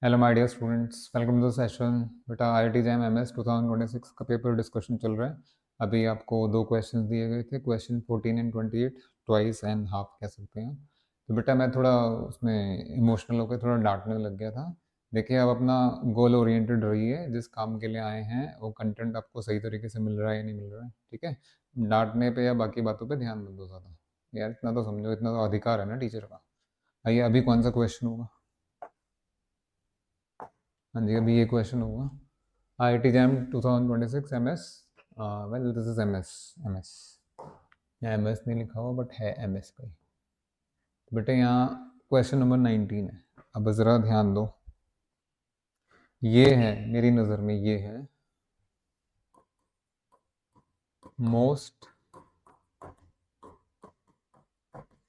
Hello my dear students, welcome to the session. बेटा IIT JAM MS 2026 का paper discussion चल रहा है। अभी आपको दो क्वेश्चंस दिए गए थे, question 14 and 28, twice and half कह सकते हैं। तो बेटा मैं थोड़ा उसमें इमोशनल होकर थोड़ा डांटने लग गया था। देखिए, आप अपना गोल ओरिएंटेड रहिए, जिस काम के लिए आए हैं वो कंटेंट आपको सही तरीके से मिल रहा है या नहीं मिल रहा है, ठीक है। डांटने पे या बाकी बातों पे ध्यान मत दो ज़्यादा। यार इतना तो समझो, इतना तो अधिकार है ना टीचर का। आइए, अभी कौन सा क्वेश्चन होगा? हाँ जी, अभी ये क्वेश्चन होगा। IIT jam 2026 MS। Well this is MS। MS यहाँ MS नहीं लिखा हुआ बट है MS का ही। तो बेटे यहाँ क्वेश्चन नंबर 19 है। अब ज़रा ध्यान दो। ये है, मेरी नज़र में ये है मोस्ट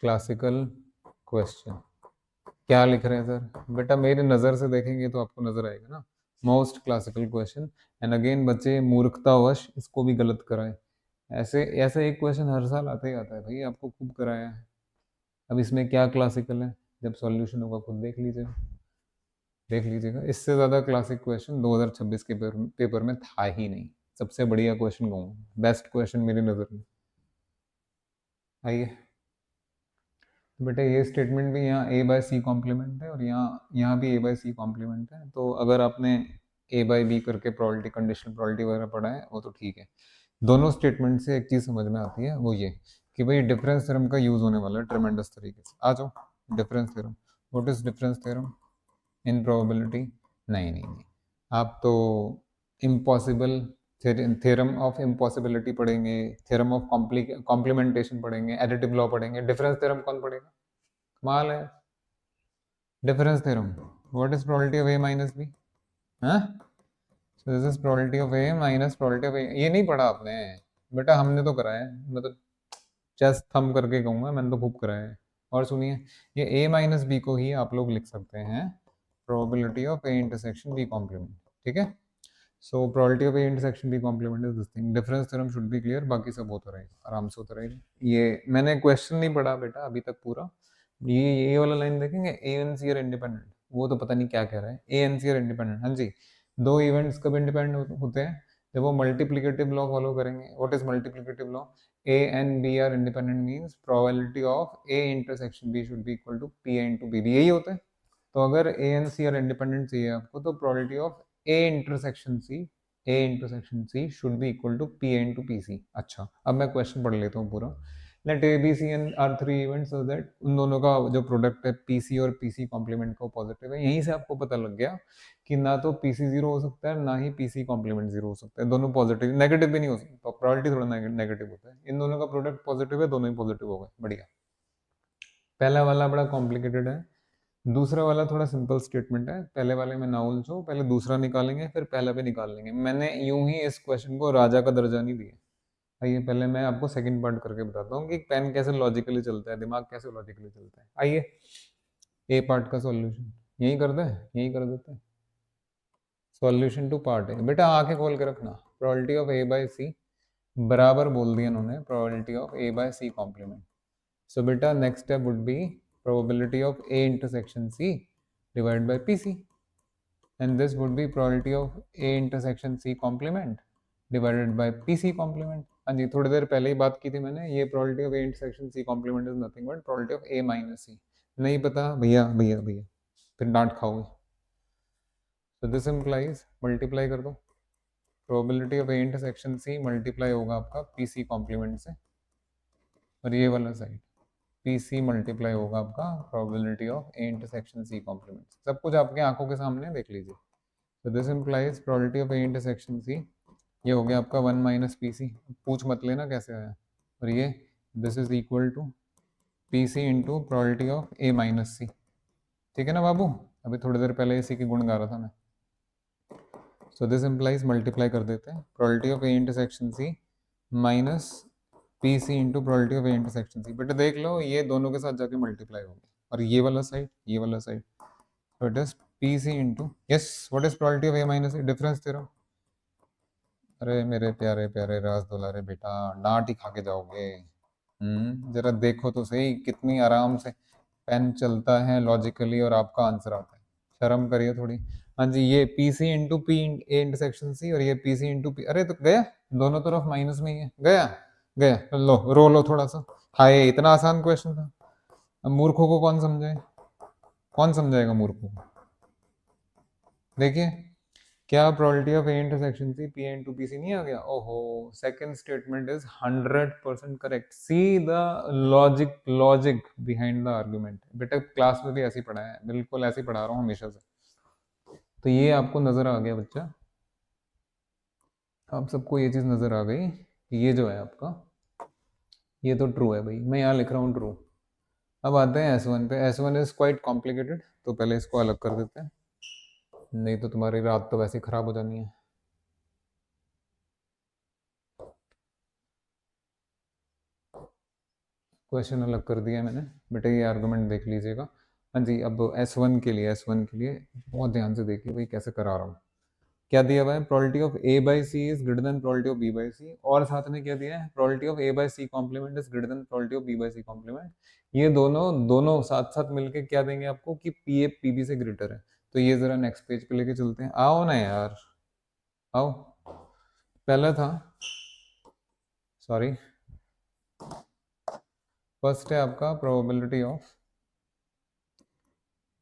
क्लासिकल क्वेश्चन। क्या लिख रहे हैं सर? बेटा मेरी नज़र से देखेंगे तो आपको नज़र आएगा ना, most classical question. And again बच्चे मूर्खतावश इसको भी गलत कराए। ऐसे ऐसे एक क्वेश्चन हर साल आता ही आता है भाई, आपको खूब कराया है। अब इसमें क्या क्लासिकल है? जब सॉल्यूशन होगा खुद देख लीजिएगा, देख लीजिएगा। इससे ज़्यादा क्लासिक क्वेश्चन 2026 के पेपर में था ही नहीं। सबसे बढ़िया क्वेश्चन कहूँगा, बेस्ट क्वेश्चन मेरी नज़र में। आइए, तो बेटा ये स्टेटमेंट भी यहाँ ए बाय सी कॉम्प्लीमेंट है और यहाँ यहाँ भी ए बाय सी कॉम्प्लीमेंट है। तो अगर आपने ए बाय बी करके प्रोबेबिलिटी, कंडीशनल प्रोबेबिलिटी वगैरह पढ़ा है वो तो ठीक है। दोनों स्टेटमेंट से एक चीज़ समझ में आती है, वो ये कि भाई डिफरेंस थ्योरम का यूज़ होने वाला है ट्रेमेंडस तरीके से। आ जाओ, difference theorem. What is difference theorem in probability? नहीं नहीं नहीं, आप तो इम्पॉसिबल थ्योरम ऑफ इम्पॉसिबिलिटी पढ़ेंगे, थ्योरम ऑफ कॉम्प्लीमेंटेशन पढ़ेंगे, एडिटिव लॉ पढ़ेंगे। डिफरेंस थ्योरम कौन पढ़ेगा? कमाल है। Difference theorem, what is probability of A minus B? हाँ, so this is probability of A minus probability of A. ये नहीं पढ़ा आपने? बेटा हमने तो कराया है, मैं तो चेस्ट थम करके कहूंगा, मैंने तो खूब कराया है। और सुनिए, ये ए माइनस बी को ही आप लोग लिख सकते हैं probability of A intersection B complement, ठीक है। So probability of A intersection B complement is this thing. Difference theorem should be clear, बाकी सब होता रहेगा, आराम से होता रहेगा। ये मैंने क्वेश्चन नहीं पढ़ा बेटा अभी तक पूरा। ये वाला लाइन देखेंगे, ए एन सी आर इंडिपेंडेंट, वो तो पता नहीं क्या कह रहा है। ए एन सी आर इंडिपेंडेंट, हाँ जी। दो इवेंट्स कब इंडिपेंडेंट होते हैं? जब वो मल्टीप्लिकेटिव लॉ फॉलो करेंगे। What is multiplicative law? A and B are independent means probability of A intersection B should be equal to P into B. यही होता है। तो अगर A and C are independent चाहिए आपको, तो probability of A intersection C should be equal to P into P C. अच्छा, अब मैं क्वेश्चन पढ़ लेता हूँ पूरा। Let A B C and are three events, so that उन दोनों का जो प्रोडक्ट है पी सी और पी सी कॉम्प्लीमेंट का पॉजिटिव है। यहीं से आपको पता लग गया कि ना तो पी सी जीरो हो सकता है, ना ही पी सी कॉम्प्लीमेंट जीरो हो सकता है। दोनों पॉजिटिव, नेगेटिव भी नहीं हो सकता। प्रोबेबिलिटी थोड़ा नेगेटिव होता है। इन दोनों का प्रोडक्ट पॉजिटिव है, दोनों ही पॉजिटिव हो गए, बढ़िया। पहला वाला बड़ा कॉम्प्लिकेटेड है, दूसरा वाला थोड़ा सिंपल स्टेटमेंट है। पहले वाले में ना उलझो, पहले दूसरा निकालेंगे फिर पहला भी निकाल लेंगे। मैंने यूं ही इस क्वेश्चन को राजा का दर्जा नहीं दिया। आइए पहले मैं आपको सेकंड पार्ट करके बताता हूँ कि पेन कैसे लॉजिकली चलता है, दिमाग कैसे लॉजिकली चलता है। आइए, ए पार्ट का सॉल्यूशन यही कर दे, यही कर देते हैं। सॉल्यूशन टू पार्ट है। बेटा आंखें खोल के रखना। Probability of A by C बराबर बोल दिया इन्होंने probability of A by C complement. So beta next step would be probability of A intersection C divided by PC, and this would be probability of A intersection C complement divided by PC complement. हाँ जी, थोड़ी देर पहले ही बात की थी मैंने, ये probability of A intersection C complement is nothing but probability of A minus C। नहीं पता भैया भैया भैया, फिर डांट खाओगे। So this implies, मल्टीप्लाई कर दो, probability of A intersection C multiply होगा आपका PC complement से, और ये वाला साइड पी सी मल्टीप्लाई होगा आपका probability of A intersection C complement. सब कुछ आपके आंखों के सामने देख लीजिए। तो this implies probability of A intersection C, ये हो गया आपका 1 माइनस पी सी। पूछ मत लेना कैसे आया। और ये this is equal to P C into probability of A minus C. ठीक है ना बाबू? अभी थोड़ी देर पहले इसी के गुण गा रहा था मैं। सो दिस इम्प्लाइज, मल्टीप्लाई कर देते हैं, probability of A intersection C minus P C into probability of A intersection C. बेटा देख लो, ये दोनों के साथ जाके मल्टीप्लाई होगी, और ये वाला साइड, ये वाला side. So it is PC into, yes, what is probability of A minus A? Difference theorem। अरे मेरे प्यारे प्यारे राज दुलारे बेटा, डांट ही खा के जाओगे। जरा देखो तो सही कितनी आराम से पेन चलता है लॉजिकली और आपका आंसर आता है। शर्म करिए थोड़ी। हाँ जी, ये P C into P A intersection C और ये पी सी इंटू पी, अरे तो गया, दोनों तरफ माइनस में ही है, गया गया, लो रो लो थोड़ा सा। हाय, इतना आसान क्वेश्चन था। अब मूर्खों को कौन समझाए, कौन समझाएगा मूर्खों को। देखिए, क्या probability of A intersection C P into P C नहीं आ गया। ओहो, second statement is 100% correct. See the logic, logic behind the argument. बेटा क्लास में भी ऐसे ही पढ़ाया है, बिल्कुल ऐसे ही पढ़ा रहा हूँ हमेशा से। तो ये आपको नजर आ गया बच्चा, आप सबको ये चीज नजर आ गई कि ये जो है आपका, ये तो ट्रू है भाई, मैं यहाँ लिख रहा हूँ ट्रू। अब आते हैं S1 पे। S1 इज क्वाइट कॉम्प्लिकेटेड, तो पहले इसको अलग कर देते हैं, नहीं तो तुम्हारी रात तो वैसे ही खराब हो जानी है। क्वेश्चन अलग कर दिया मैंने बेटा, ये आर्गुमेंट देख लीजिएगा। हाँ जी, अब S1 के लिए बहुत ध्यान से देखिए भाई कैसे करा रहा हूँ। क्या दिया हुआ है, probability of A by C is greater than probability of B by C, और साथ में क्या दिया है, probability of A by C complement is greater than probability of B by C complement. ये दोनों दोनों साथ साथ मिलके क्या देंगे आपको कि PA PB से ग्रेटर है। तो ये जरा नेक्स्ट पेज पे लेके चलते हैं, आओ ना यार, आओ। पहला था, सॉरी, फर्स्ट है आपका प्रोबेबिलिटी ऑफ,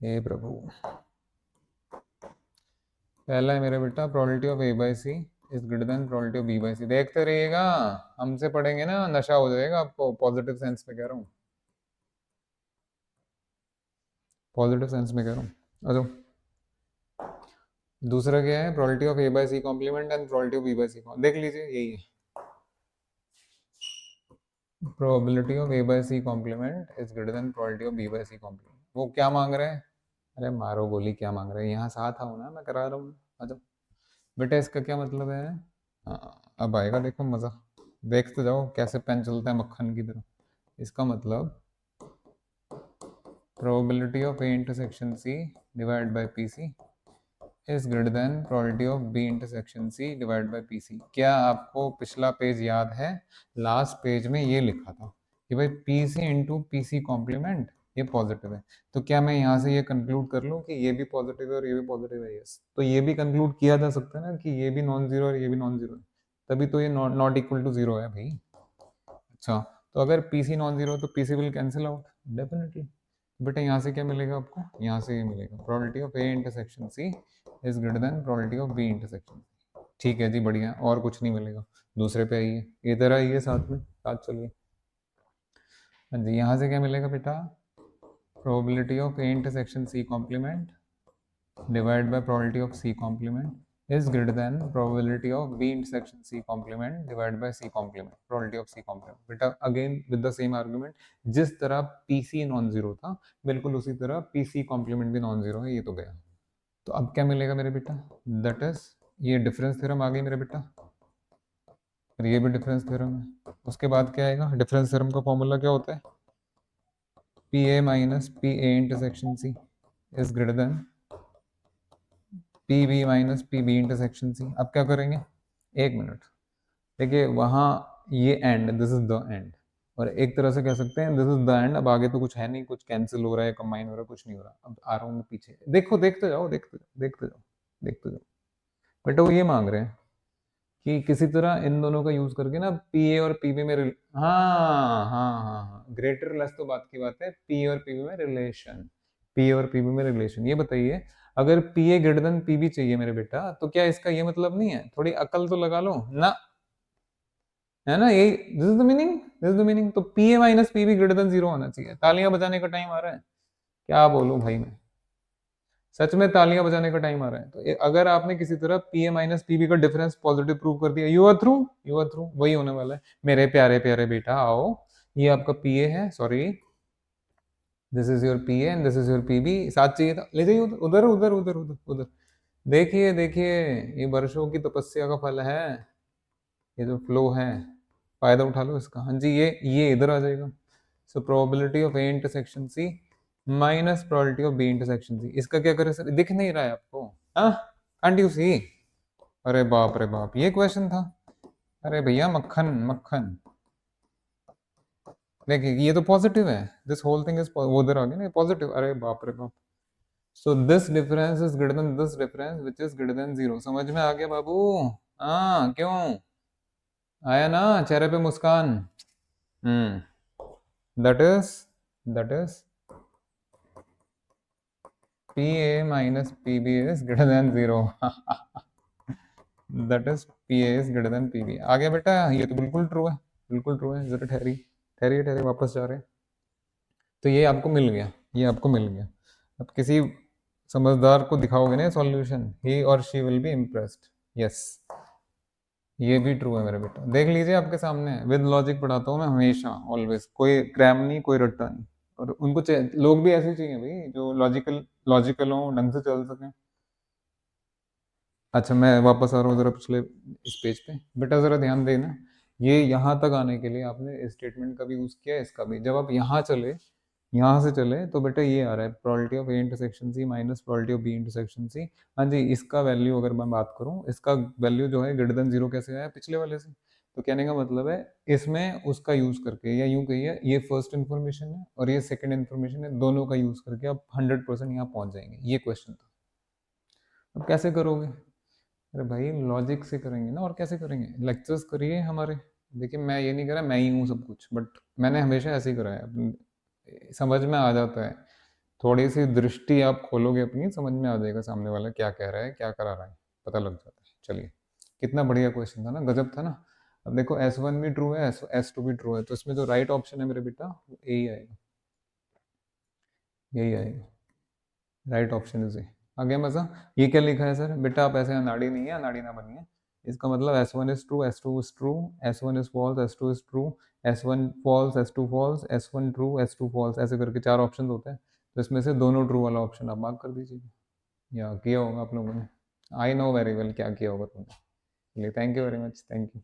हे प्रभु, पहला है मेरा बेटा probability of A by C is greater than probability of B by C. देखते रहिएगा, हमसे पढ़ेंगे ना नशा हो जाएगा आपको, पॉजिटिव सेंस में कह रहा हूँ, पॉजिटिव सेंस में कह रहा हूँ। अच्छा, दूसरा क्या है, probability of A by C complement and probability of B by C, देख लीजिए यही है, probability of A by C complement is greater than probability of B by C complement. वो क्या मांग रहे हैं, अरे मारो गोली, क्या मांग रहे हैं, यहाँ साथ आओ ना, मैं करा रहा हूँ। अच्छा बेटा, इसका क्या मतलब है, अब आएगा देखो मजा, देखते जाओ कैसे पेन चलता है मक्खन की तरह। इसका मतलब probability of A intersection C divide by PC is greater than probability of B intersection C divide by PC। क्या आपको पिछला पेज याद है, लास्ट पेज में ये लिखा था कि भाई PC into P C complement ये पॉजिटिव है। तो क्या मैं यहाँ से ये कंक्लूड कर लूँ कि ये भी पॉजिटिव है और ये भी पॉजिटिव है, यस। तो ये भी कंक्लूड किया जा सकता है ना कि ये भी नॉन जीरो और ये भी नॉन जीरो है, तभी तो ये नॉट इक्वल टू जीरो है भाई। अच्छा, तो अगर PC नॉन जीरो तो PC will cancel out definitely. बेटा यहाँ से क्या मिलेगा आपको, यहाँ से ये मिलेगा probability of A intersection C is greater than probability of B intersection. ठीक है जी, बढ़िया, और कुछ नहीं मिलेगा। दूसरे पे आइए, इधर आइए, साथ में साथ चलिए। हाँ जी, यहाँ से क्या मिलेगा बेटा, probability of A intersection C complement divide by probability of C complement is greater than probability of B intersection C complement divide by C complement, probability of C complement. बेटा again with the same argument, जिस तरह PC non zero था बिल्कुल उसी तरह PC complement भी non zero है, ये तो गया। तो अब क्या मिलेगा मेरे बेटा, दैट इज ये डिफरेंस थ्योरम आ गई मेरे बेटा, और ये भी डिफरेंस थ्योरम है। उसके बाद क्या आएगा, डिफरेंस थ्योरम का फॉर्मूला क्या होता है, P A minus P A intersection C is greater than P B minus P B intersection C. अब क्या करेंगे, एक मिनट, देखिए वहाँ ये end, this is the end, और एक तरह से कह सकते हैं दिस इज द एंड। अब आगे तो कुछ है नहीं, कुछ कैंसिल हो रहा है, कंबाइन हो रहा है, कुछ नहीं हो रहा। अब आ रहा हूँ मैं पीछे, देखो, देखते जाओ, देखते जाओ, देखते जाओ, देखते जाओ। बेटा वो ये मांग रहे हैं कि किसी तरह इन दोनों का यूज करके ना पी ए और पी बी में हाँ हाँ हाँ हाँ, ग्रेटर लेस तो बात की बात है, पी और पी बी में रिलेशन, पी और पी बी में रिलेशन। ये बताइए, अगर P A greater than P B चाहिए मेरे बेटा, तो क्या इसका ये मतलब नहीं है, थोड़ी अकल तो लगा लो ना, है ना, यही this is the meaning, this is the meaning. तो P A minus P B greater than zero होना चाहिए। तालियां बजाने का टाइम आ रहा है, क्या बोलूं भाई मैं, सच में तालियां बजाने का टाइम आ रहा है। तो अगर आपने किसी तरह P A minus P B का डिफरेंस पॉजिटिव प्रूव कर दिया, you are through, you are through, वही होने वाला है मेरे प्यारे प्यारे बेटा। आओ, ये आपका पी ए है, sorry, this is your P A and this is your P B. साथ चाहिए था, ले जाइए उधर उधर उधर उधर उधर। देखिए देखिए, ये वर्षों की तपस्या का फल है, ये जो फ्लो है, फायदा उठा लो इसका। हाँ जी, ये इधर आ जाएगा। So probability of A intersection C minus probability of B intersection C, इसका क्या करें सर, दिख नहीं रहा है आपको, हाँ, कांट यू सी। अरे बाप रे बाप, ये क्वेश्चन था, अरे भैया मक्खन मक्खन। देखिए ये तो पॉजिटिव है, दिस होल थिंग इज, वो उधर आ गया ना पॉजिटिव, अरे बाप रे बाप। So this difference is greater then this difference which is greater than zero. समझ में आ गया बाबू? हाँ, क्यों आया ना चेहरे पे मुस्कान? That is P A minus P B is greater than zero. That is P A is greater than P B. आ गया बेटा? ये तो बिल्कुल ट्रू है, बिल्कुल ट्रू है। जरा ठहरी ठहरिए ठहरिए, वापस जा रहे हैं। तो ये आपको मिल गया, ये आपको मिल गया। अब किसी समझदार को दिखाओगे ना सॉल्यूशन, ही और she will be impressed. Yes, ये भी ट्रू है मेरा बेटा। देख लीजिए आपके सामने, विद लॉजिक पढ़ाता हूँ मैं हमेशा, ऑलवेज। कोई क्रैम नहीं, कोई रट्टा नहीं। और उनको लोग भी ऐसे चाहिए भाई, जो लॉजिकल लॉजिकल हो, ढंग से चल सके। अच्छा, मैं वापस आ रहा हूँ जरा पिछले इस पेज पे। बेटा जरा ध्यान देना, ये यहाँ तक आने के लिए आपने स्टेटमेंट का भी यूज किया, इसका भी। जब आप यहाँ चले, यहाँ से चले, तो बेटा ये आ रहा है probability of A intersection C minus probability of B intersection C. हाँ जी, इसका वैल्यू अगर मैं बात करूँ, इसका वैल्यू जो है ग्रेटर देन जीरो कैसे आया पिछले वाले से? तो कहने का मतलब है, इसमें उसका यूज करके, या यूं कहिए ये फर्स्ट इन्फॉर्मेशन है और ये सेकंड इन्फॉर्मेशन है, दोनों का यूज करके आप 100% यहाँ पहुंच जाएंगे। ये क्वेश्चन था। अब कैसे करोगे? अरे भाई लॉजिक से करेंगे ना, और कैसे करेंगे? लेक्चर्स करिए हमारे। देखिए मैं ये नहीं कह रहा मैं ही हूँ सब कुछ, बट मैंने हमेशा ऐसे ही करा है। समझ में आ जाता है। थोड़ी सी दृष्टि आप खोलोगे अपनी, समझ में आ जाएगा सामने वाला क्या कह रहा है, क्या करा रहा है, पता लग जाता है। चलिए, कितना बढ़िया क्वेश्चन था ना, गजब था ना। अब देखो S1 भी ट्रू है, S2 भी ट्रू है, तो इसमें जो राइट ऑप्शन है मेरे बेटा, वो यही आएगा, यही आएगा। Right option is A. आ गया मजा? ये क्या लिखा है सर? बेटा आप ऐसे अनाड़ी नहीं है, अनाड़ी ना बनिए। इसका मतलब S1 is true, S2 is true, S1 is false, S2 is true, S1 false, S2 false, S1 true, S2 false, ऐसे करके चार ऑप्शन होते हैं। तो इसमें से दोनों ट्रू वाला ऑप्शन आप मार्क कर दीजिए, या किया होगा आप लोगों ने। आई नो वेरी वेल क्या किया होगा तुमने। चलिए, thank you very much, thank you.